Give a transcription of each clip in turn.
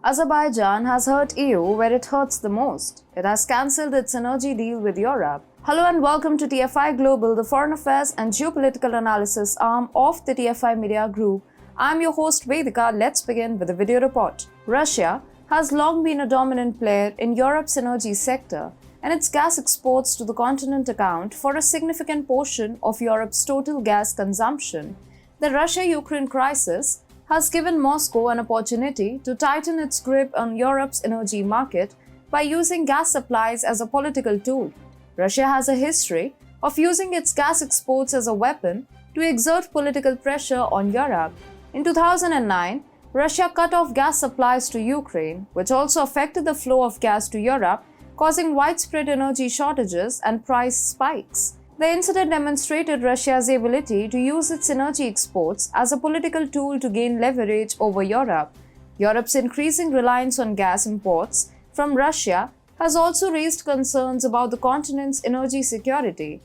Azerbaijan has hurt EU where it hurts the most. It has cancelled its energy deal with Europe. Hello and welcome to TFI Global, the foreign affairs and geopolitical analysis arm of the TFI Media Group. I'm your host Vedika. Let's begin with the video report. Russia has long been a dominant player in Europe's energy sector, and its gas exports to the continent account for a significant portion of Europe's total gas consumption. The Russia-Ukraine crisis has given Moscow an opportunity to tighten its grip on Europe's energy market by using gas supplies as a political tool. Russia has a history of using its gas exports as a weapon to exert political pressure on Europe. In 2009, Russia cut off gas supplies to Ukraine, which also affected the flow of gas to Europe, causing widespread energy shortages and price spikes. The incident demonstrated Russia's ability to use its energy exports as a political tool to gain leverage over Europe. Europe's increasing reliance on gas imports from Russia has also raised concerns about the continent's energy security.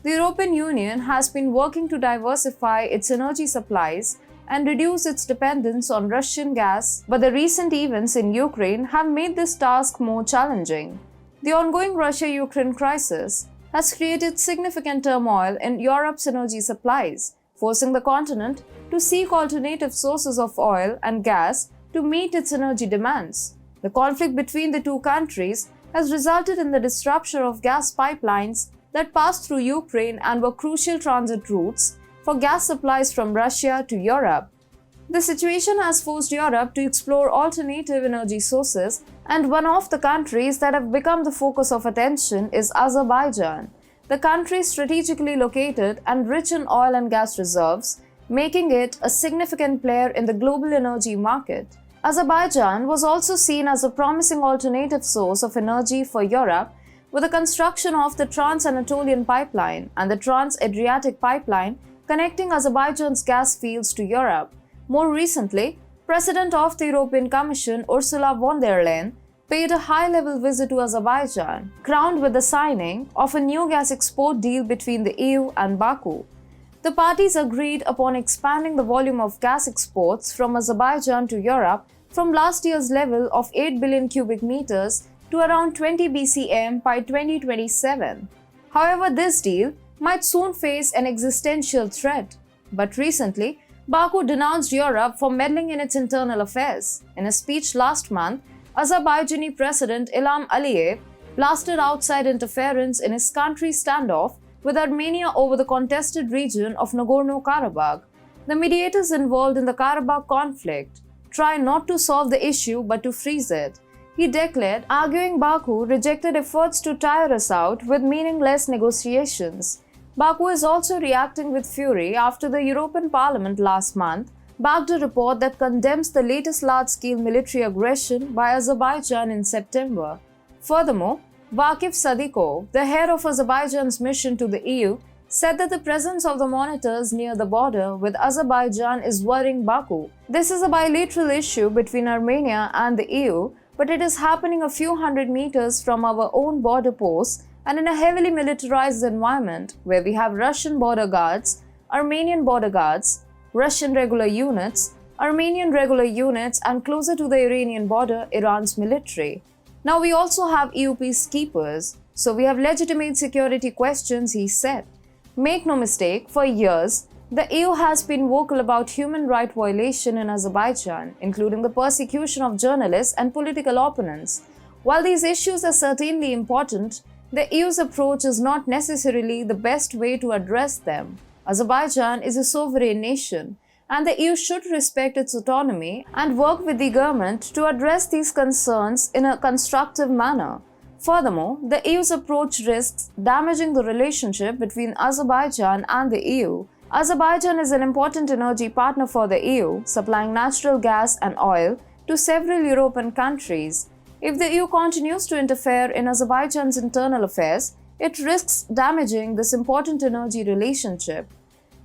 The European Union has been working to diversify its energy supplies and reduce its dependence on Russian gas, but the recent events in Ukraine have made this task more challenging. The ongoing Russia-Ukraine crisis has created significant turmoil in Europe's energy supplies, forcing the continent to seek alternative sources of oil and gas to meet its energy demands. The conflict between the two countries has resulted in the disruption of gas pipelines that passed through Ukraine and were crucial transit routes for gas supplies from Russia to Europe. The situation has forced Europe to explore alternative energy sources, and one of the countries that have become the focus of attention is Azerbaijan. The country is strategically located and rich in oil and gas reserves, making it a significant player in the global energy market. Azerbaijan was also seen as a promising alternative source of energy for Europe, with the construction of the Trans-Anatolian Pipeline and the Trans-Adriatic Pipeline connecting Azerbaijan's gas fields to Europe. More recently, President of the European Commission Ursula von der Leyen paid a high-level visit to Azerbaijan, crowned with the signing of a new gas export deal between the EU and Baku. The parties agreed upon expanding the volume of gas exports from Azerbaijan to Europe from last year's level of 8 billion cubic meters to around 20 BCM by 2027. However, this deal might soon face an existential threat. But recently, Baku denounced Europe for meddling in its internal affairs. In a speech last month, Azerbaijani President Ilham Aliyev blasted outside interference in his country's standoff with Armenia over the contested region of Nagorno-Karabakh. The mediators involved in the Karabakh conflict try not to solve the issue but to freeze it, he declared, arguing Baku rejected efforts to tire us out with meaningless negotiations. Baku is also reacting with fury after the European Parliament last month backed a report that condemns the latest large-scale military aggression by Azerbaijan in September. Furthermore, Vakif Sadikov, the head of Azerbaijan's mission to the EU, said that the presence of the monitors near the border with Azerbaijan is worrying Baku. This is a bilateral issue between Armenia and the EU, but it is happening a few hundred meters from our own border posts and in a heavily militarized environment where we have Russian border guards, Armenian border guards, Russian regular units, Armenian regular units, and closer to the Iranian border, Iran's military. Now we also have EU peacekeepers, so we have legitimate security questions, he said. Make no mistake, for years, the EU has been vocal about human rights violation in Azerbaijan, including the persecution of journalists and political opponents. While these issues are certainly important, the EU's approach is not necessarily the best way to address them. Azerbaijan is a sovereign nation, and the EU should respect its autonomy and work with the government to address these concerns in a constructive manner. Furthermore, the EU's approach risks damaging the relationship between Azerbaijan and the EU. Azerbaijan is an important energy partner for the EU, supplying natural gas and oil to several European countries. If the EU continues to interfere in Azerbaijan's internal affairs, it risks damaging this important energy relationship.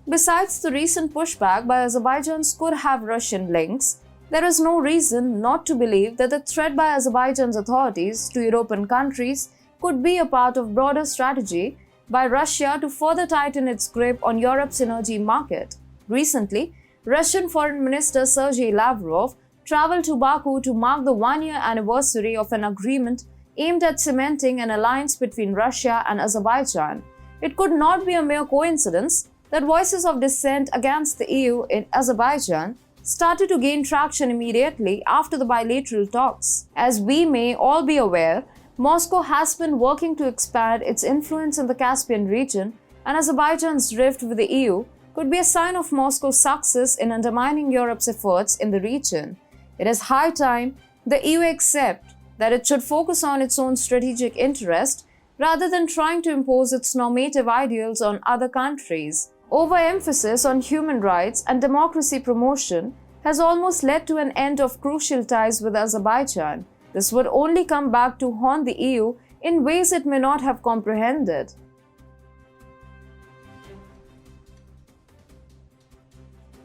Besides the recent pushback by Azerbaijan's could have Russian links, there is no reason not to believe that the threat by Azerbaijan's authorities to European countries could be a part of broader strategy by Russia to further tighten its grip on Europe's energy market. Recently, Russian Foreign Minister Sergei Lavrov traveled to Baku to mark the one-year anniversary of an agreement aimed at cementing an alliance between Russia and Azerbaijan. It could not be a mere coincidence that voices of dissent against the EU in Azerbaijan started to gain traction immediately after the bilateral talks. As we may all be aware, Moscow has been working to expand its influence in the Caspian region, and Azerbaijan's rift with the EU could be a sign of Moscow's success in undermining Europe's efforts in the region. It is high time the EU accept that it should focus on its own strategic interest rather than trying to impose its normative ideals on other countries. Overemphasis on human rights and democracy promotion has almost led to an end of crucial ties with Azerbaijan. This would only come back to haunt the EU in ways it may not have comprehended.